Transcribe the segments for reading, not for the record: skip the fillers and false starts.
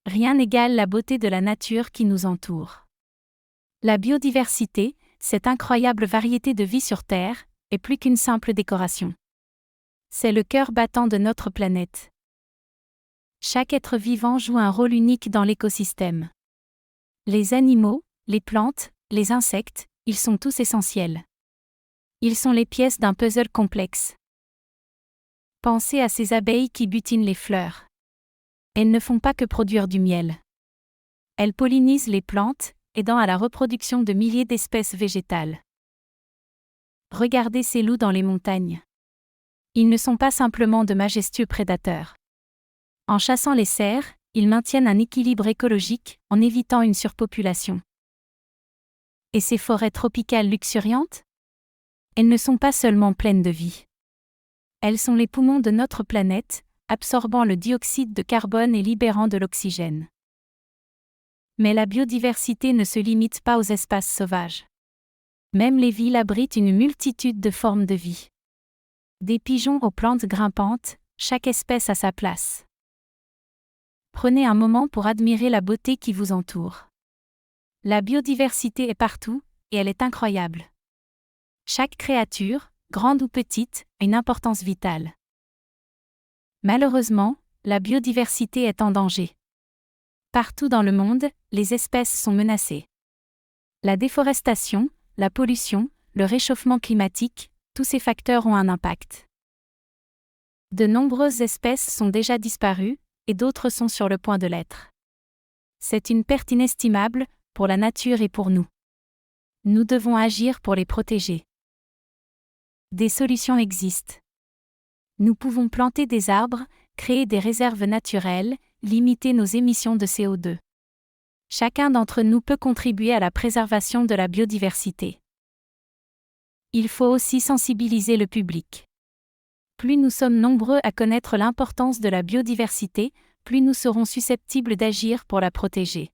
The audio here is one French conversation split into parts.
Rien n'égale la beauté de la nature qui nous entoure. La biodiversité, cette incroyable variété de vie sur Terre, est plus qu'une simple décoration. C'est le cœur battant de notre planète. Chaque être vivant joue un rôle unique dans l'écosystème. Les animaux, les plantes, les insectes, ils sont tous essentiels. Ils sont les pièces d'un puzzle complexe. Pensez à ces abeilles qui butinent les fleurs. Elles ne font pas que produire du miel. Elles pollinisent les plantes, aidant à la reproduction de milliers d'espèces végétales. Regardez ces loups dans les montagnes. Ils ne sont pas simplement de majestueux prédateurs. En chassant les cerfs, ils maintiennent un équilibre écologique en évitant une surpopulation. Et ces forêts tropicales luxuriantes? Elles ne sont pas seulement pleines de vie. Elles sont les poumons de notre planète, absorbant le dioxyde de carbone et libérant de l'oxygène. Mais la biodiversité ne se limite pas aux espaces sauvages. Même les villes abritent une multitude de formes de vie. Des pigeons aux plantes grimpantes, chaque espèce a sa place. Prenez un moment pour admirer la beauté qui vous entoure. La biodiversité est partout, et elle est incroyable. Chaque créature, grande ou petite, a une importance vitale. Malheureusement, la biodiversité est en danger. Partout dans le monde, les espèces sont menacées. La déforestation, la pollution, le réchauffement climatique, tous ces facteurs ont un impact. De nombreuses espèces sont déjà disparues, et d'autres sont sur le point de l'être. C'est une perte inestimable, pour la nature et pour nous. Nous devons agir pour les protéger. Des solutions existent. Nous pouvons planter des arbres, créer des réserves naturelles, limiter nos émissions de CO2. Chacun d'entre nous peut contribuer à la préservation de la biodiversité. Il faut aussi sensibiliser le public. Plus nous sommes nombreux à connaître l'importance de la biodiversité, plus nous serons susceptibles d'agir pour la protéger.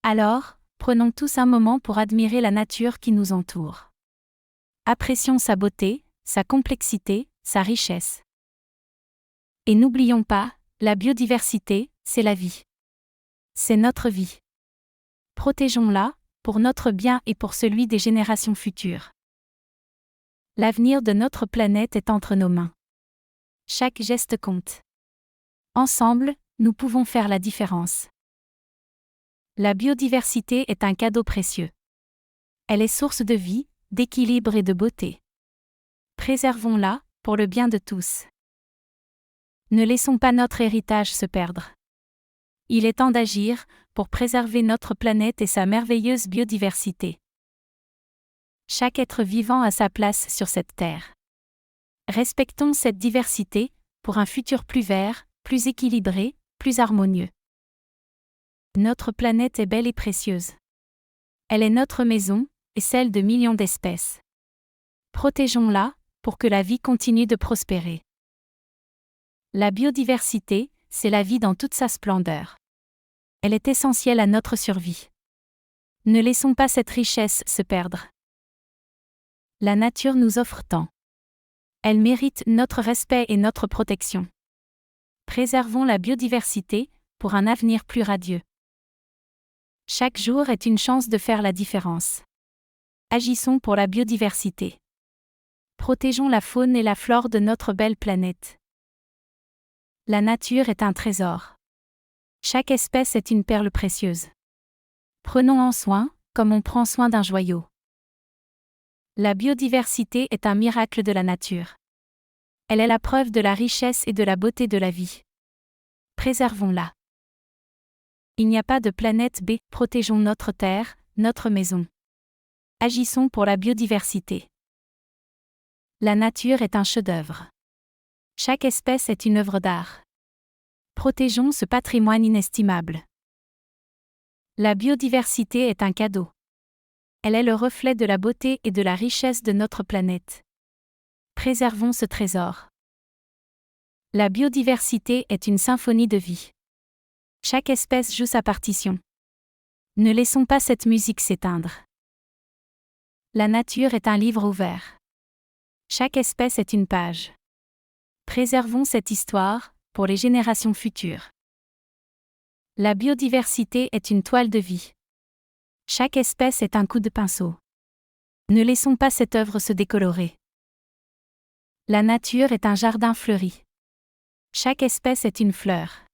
Alors, prenons tous un moment pour admirer la nature qui nous entoure. Apprécions sa beauté, sa complexité, sa richesse. Et n'oublions pas, la biodiversité, c'est la vie. C'est notre vie. Protégeons-la, pour notre bien et pour celui des générations futures. L'avenir de notre planète est entre nos mains. Chaque geste compte. Ensemble, nous pouvons faire la différence. La biodiversité est un cadeau précieux. Elle est source de vie, d'équilibre et de beauté. Préservons-la, pour le bien de tous. Ne laissons pas notre héritage se perdre. Il est temps d'agir, pour préserver notre planète et sa merveilleuse biodiversité. Chaque être vivant a sa place sur cette terre. Respectons cette diversité, pour un futur plus vert, plus équilibré, plus harmonieux. Notre planète est belle et précieuse. Elle est notre maison, et celle de millions d'espèces. Protégeons-la, pour que la vie continue de prospérer. La biodiversité, c'est la vie dans toute sa splendeur. Elle est essentielle à notre survie. Ne laissons pas cette richesse se perdre. La nature nous offre tant. Elle mérite notre respect et notre protection. Préservons la biodiversité, pour un avenir plus radieux. Chaque jour est une chance de faire la différence. Agissons pour la biodiversité. Protégeons la faune et la flore de notre belle planète. La nature est un trésor. Chaque espèce est une perle précieuse. Prenons-en soin, comme on prend soin d'un joyau. La biodiversité est un miracle de la nature. Elle est la preuve de la richesse et de la beauté de la vie. Préservons-la. Il n'y a pas de planète B, protégeons notre terre, notre maison. Agissons pour la biodiversité. La nature est un chef-d'œuvre. Chaque espèce est une œuvre d'art. Protégeons ce patrimoine inestimable. La biodiversité est un cadeau. Elle est le reflet de la beauté et de la richesse de notre planète. Préservons ce trésor. La biodiversité est une symphonie de vie. Chaque espèce joue sa partition. Ne laissons pas cette musique s'éteindre. La nature est un livre ouvert. Chaque espèce est une page. Préservons cette histoire, pour les générations futures. La biodiversité est une toile de vie. Chaque espèce est un coup de pinceau. Ne laissons pas cette œuvre se décolorer. La nature est un jardin fleuri. Chaque espèce est une fleur.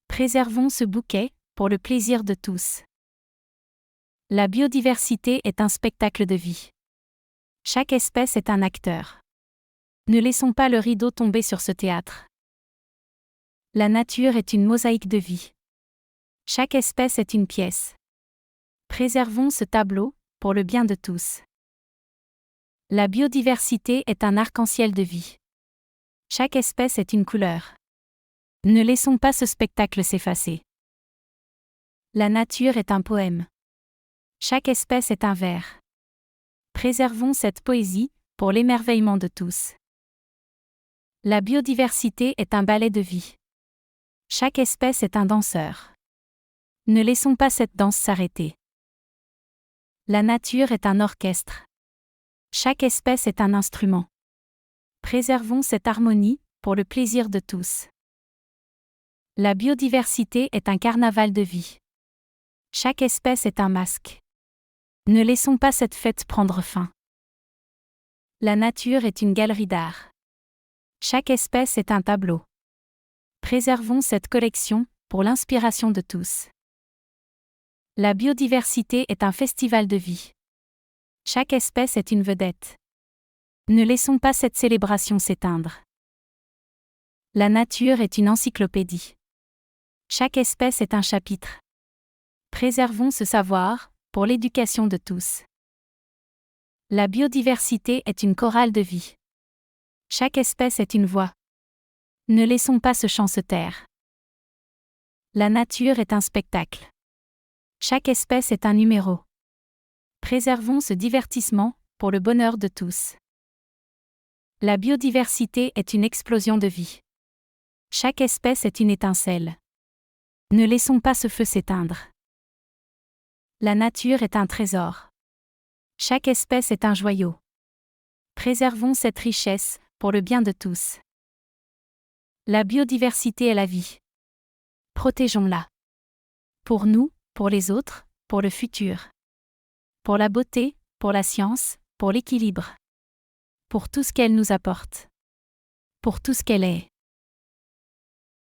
Préservons ce bouquet, pour le plaisir de tous. La biodiversité est un spectacle de vie. Chaque espèce est un acteur. Ne laissons pas le rideau tomber sur ce théâtre. La nature est une mosaïque de vie. Chaque espèce est une pièce. Préservons ce tableau, pour le bien de tous. La biodiversité est un arc-en-ciel de vie. Chaque espèce est une couleur. Ne laissons pas ce spectacle s'effacer. La nature est un poème. Chaque espèce est un vers. Préservons cette poésie, pour l'émerveillement de tous. La biodiversité est un ballet de vie. Chaque espèce est un danseur. Ne laissons pas cette danse s'arrêter. La nature est un orchestre. Chaque espèce est un instrument. Préservons cette harmonie, pour le plaisir de tous. La biodiversité est un carnaval de vie. Chaque espèce est un masque. Ne laissons pas cette fête prendre fin. La nature est une galerie d'art. Chaque espèce est un tableau. Préservons cette collection, pour l'inspiration de tous. La biodiversité est un festival de vie. Chaque espèce est une vedette. Ne laissons pas cette célébration s'éteindre. La nature est une encyclopédie. Chaque espèce est un chapitre. Préservons ce savoir, pour l'éducation de tous. La biodiversité est une chorale de vie. Chaque espèce est une voix. Ne laissons pas ce chant se taire. La nature est un spectacle. Chaque espèce est un numéro. Préservons ce divertissement, pour le bonheur de tous. La biodiversité est une explosion de vie. Chaque espèce est une étincelle. Ne laissons pas ce feu s'éteindre. La nature est un trésor. Chaque espèce est un joyau. Préservons cette richesse, pour le bien de tous. La biodiversité est la vie. Protégeons-la. Pour nous, pour les autres, pour le futur. Pour la beauté, pour la science, pour l'équilibre. Pour tout ce qu'elle nous apporte. Pour tout ce qu'elle est.